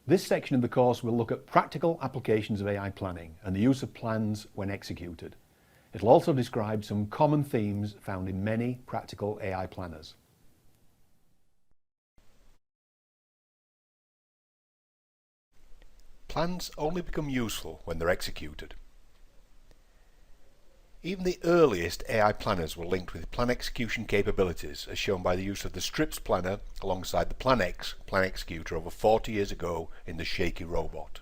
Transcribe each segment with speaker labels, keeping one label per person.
Speaker 1: This section of the course will look at practical applications of AI planning and the use of plans when executed. It will also describe some common themes found in many practical AI planners.
Speaker 2: Plans only become useful when they're executed. Even the earliest AI planners were linked with plan execution capabilities, as shown by the use of the Strips planner alongside the PlanX plan executor over 40 years ago in the Shaky robot.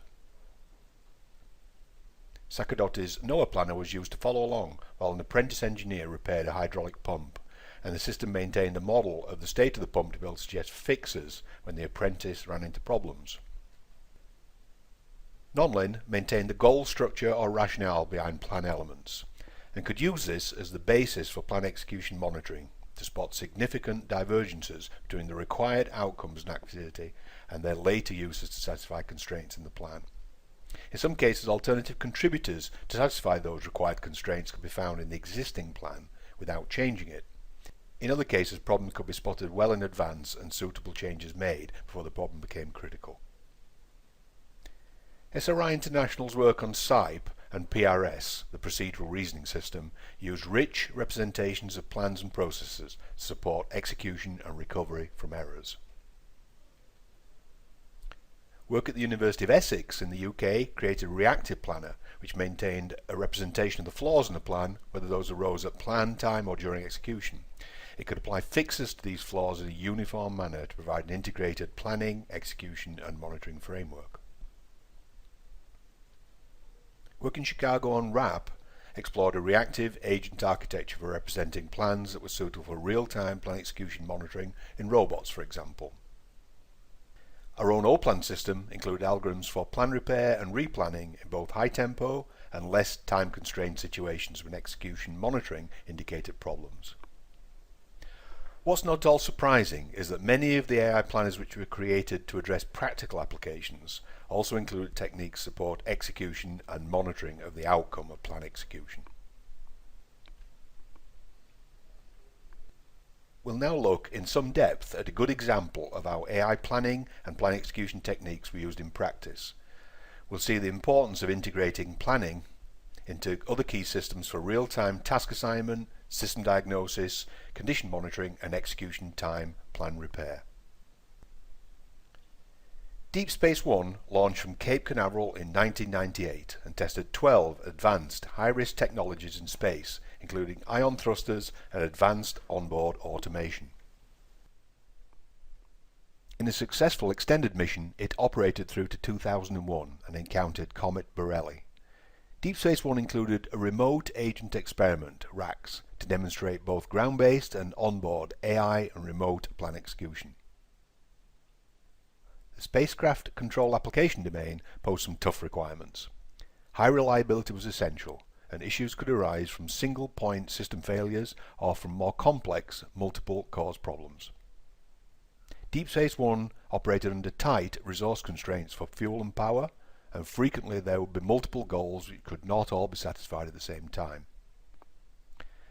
Speaker 2: Sakadotti's Noah planner was used to follow along while an apprentice engineer repaired a hydraulic pump, and the system maintained a model of the state of the pump to be able to suggest fixes when the apprentice ran into problems. Nonlin maintained the goal structure or rationale behind plan elements, and could use this as the basis for plan execution monitoring to spot significant divergences between the required outcomes and activity and their later uses to satisfy constraints in the plan. In some cases, alternative contributors to satisfy those required constraints could be found in the existing plan without changing it. In other cases, problems could be spotted well in advance and suitable changes made before the problem became critical. SRI International's work on SIPE and PRS, the procedural reasoning system, used rich representations of plans and processes to support execution and recovery from errors. Work at the University of Essex in the UK created a reactive planner which maintained a representation of the flaws in a plan, whether those arose at plan time or during execution. It could apply fixes to these flaws in a uniform manner to provide an integrated planning, execution and monitoring framework. Work in Chicago on RAP explored a reactive agent architecture for representing plans that were suitable for real-time plan execution monitoring in robots, for example. Our own O-plan system included algorithms for plan repair and replanning in both high tempo and less time-constrained situations when execution monitoring indicated problems. What's not at all surprising is that many of the AI planners which were created to address practical applications also include techniques to support execution and monitoring of the outcome of plan execution. We'll now look in some depth at a good example of how AI planning and plan execution techniques were used in practice. We'll see the importance of integrating planning into other key systems for real-time task assignment, system diagnosis, condition monitoring and execution time plan repair. Deep Space One launched from Cape Canaveral in 1998 and tested 12 advanced high-risk technologies in space, including ion thrusters and advanced onboard automation. In a successful extended mission, it operated through to 2001 and encountered Comet Borrelly. Deep Space One included a remote agent experiment, RAX, to demonstrate both ground-based and onboard AI and remote plan execution. The spacecraft control application domain posed some tough requirements. High reliability was essential, and issues could arise from single-point system failures or from more complex multiple-cause problems. Deep Space One operated under tight resource constraints for fuel and power, and frequently there would be multiple goals which could not all be satisfied at the same time.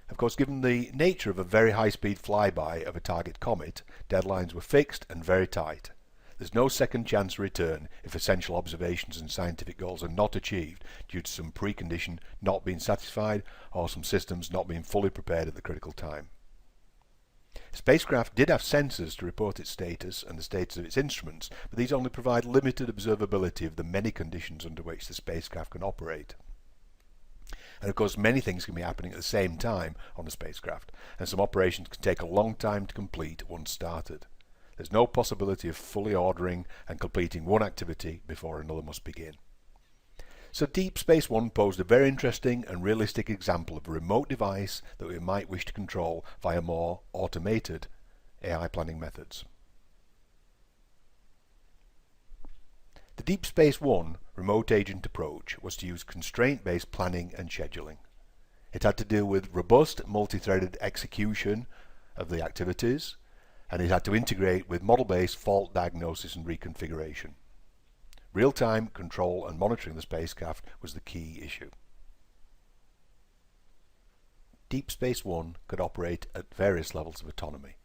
Speaker 2: Of course, given the nature of a very high-speed flyby of a target comet, deadlines were fixed and very tight. There's no second chance to return if essential observations and scientific goals are not achieved due to some precondition not being satisfied or some systems not being fully prepared at the critical time. Spacecraft did have sensors to report its status and the status of its instruments, but these only provide limited observability of the many conditions under which the spacecraft can operate. And of course, many things can be happening at the same time on a spacecraft, and some operations can take a long time to complete once started. There's no possibility of fully ordering and completing one activity before another must begin. So Deep Space One posed a very interesting and realistic example of a remote device that we might wish to control via more automated AI planning methods. The Deep Space One remote agent approach was to use constraint-based planning and scheduling. It had to deal with robust multi-threaded execution of the activities, and it had to integrate with model-based fault diagnosis and reconfiguration. Real-time control and monitoring the spacecraft was the key issue. Deep Space One could operate at various levels of autonomy.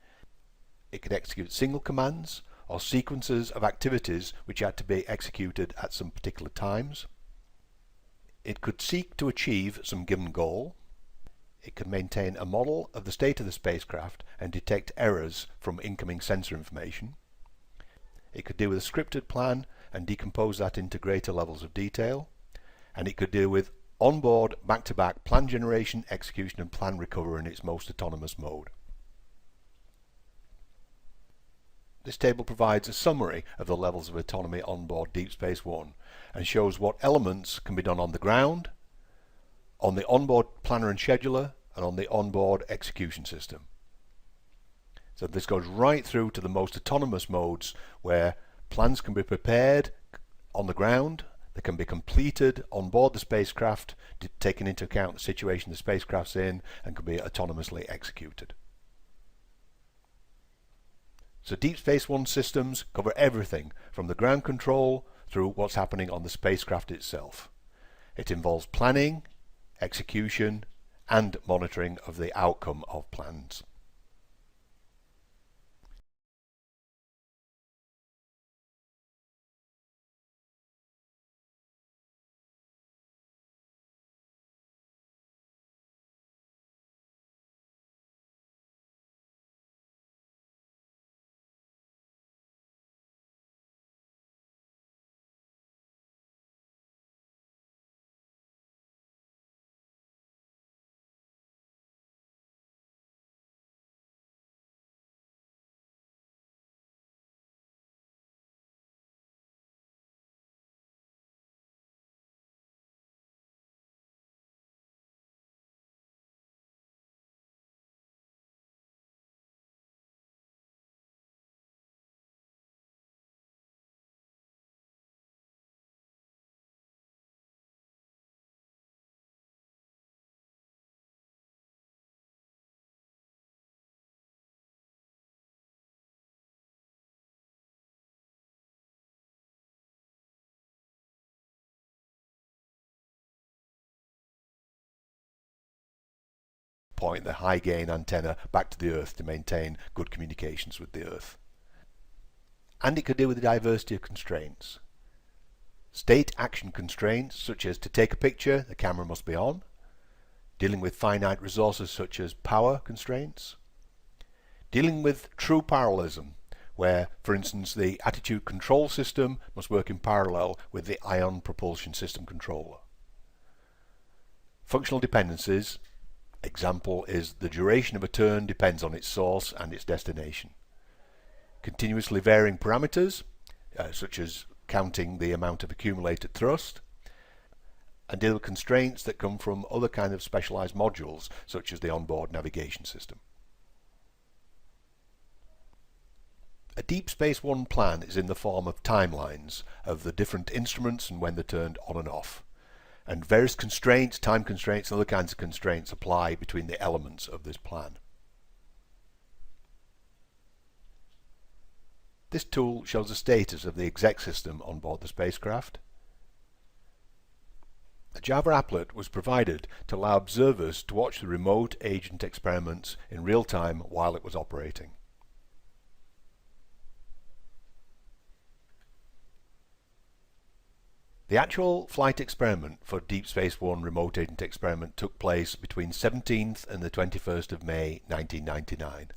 Speaker 2: It could execute single commands or sequences of activities which had to be executed at some particular times. It could seek to achieve some given goal. It could maintain a model of the state of the spacecraft and detect errors from incoming sensor information. It could deal with a scripted plan and decompose that into greater levels of detail. And it could deal with onboard back-to-back plan generation, execution and plan recovery in its most autonomous mode. This table provides a summary of the levels of autonomy on board Deep Space One and shows what elements can be done on the ground, on the onboard planner and scheduler, and on the onboard execution system. So this goes right through to the most autonomous modes where plans can be prepared on the ground, they can be completed on board the spacecraft, taking into account the situation the spacecraft's in, and can be autonomously executed. So Deep Space One systems cover everything from the ground control through what's happening on the spacecraft itself. It involves planning, execution, and monitoring of the outcome of plans. Point the high gain antenna back to the Earth to maintain good communications with the Earth. And it could deal with the diversity of constraints. State action constraints such as to take a picture the camera must be on, dealing with finite resources such as power constraints, dealing with true parallelism where, for instance, the attitude control system must work in parallel with the ion propulsion system controller. Functional dependencies. Example is the duration of a turn depends on its source and its destination. Continuously varying parameters, such as counting the amount of accumulated thrust, and deal with constraints that come from other kinds of specialized modules, such as the onboard navigation system. A Deep Space One plan is in the form of timelines of the different instruments and when they're turned on and off. And various constraints, time constraints and other kinds of constraints apply between the elements of this plan. This tool shows the status of the exec system on board the spacecraft. A Java applet was provided to allow observers to watch the remote agent experiments in real time while it was operating. The actual flight experiment for Deep Space One remote agent experiment took place between 17th and the 21st of May 1999.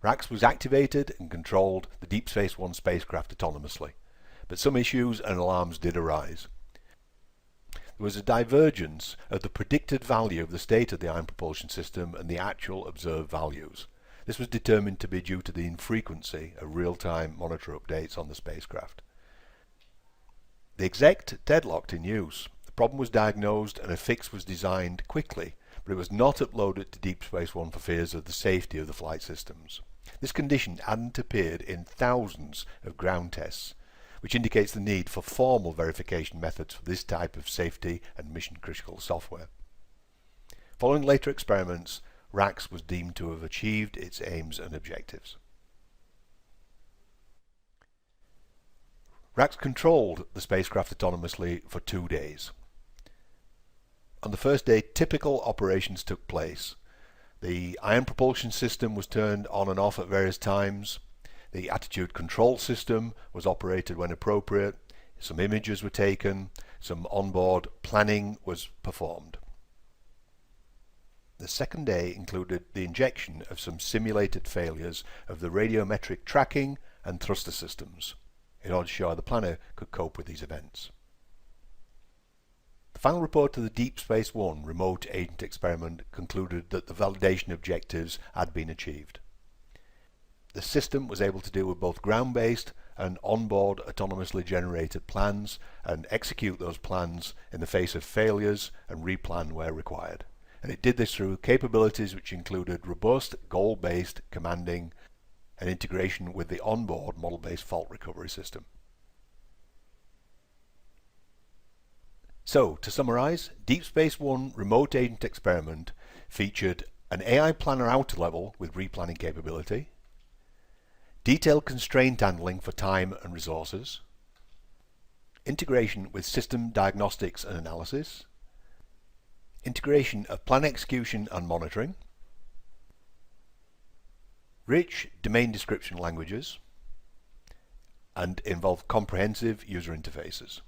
Speaker 2: RAX was activated and controlled the Deep Space One spacecraft autonomously, but some issues and alarms did arise. There was a divergence of the predicted value of the state of the ion propulsion system and the actual observed values. This was determined to be due to the infrequency of real-time monitor updates on the spacecraft. The exec deadlocked in use. The problem was diagnosed and a fix was designed quickly, but it was not uploaded to Deep Space One for fears of the safety of the flight systems. This condition hadn't appeared in thousands of ground tests, which indicates the need for formal verification methods for this type of safety and mission-critical software. Following later experiments, RAX was deemed to have achieved its aims and objectives. RAX controlled the spacecraft autonomously for 2 days. On the first day, typical operations took place. The ion propulsion system was turned on and off at various times. The attitude control system was operated when appropriate, some images were taken, some onboard planning was performed. The second day included the injection of some simulated failures of the radiometric tracking and thruster systems in order to show how the planner could cope with these events. The final report to the Deep Space One remote agent experiment concluded that the validation objectives had been achieved. The system was able to deal with both ground-based and onboard autonomously generated plans and execute those plans in the face of failures and replan where required. And it did this through capabilities which included robust goal-based commanding and integration with the onboard model-based fault recovery system. So, to summarize, Deep Space One remote agent experiment featured an AI planner outer level with replanning capability, detailed constraint handling for time and resources, integration with system diagnostics and analysis, integration of plan execution and monitoring, rich domain description languages, and involved comprehensive user interfaces.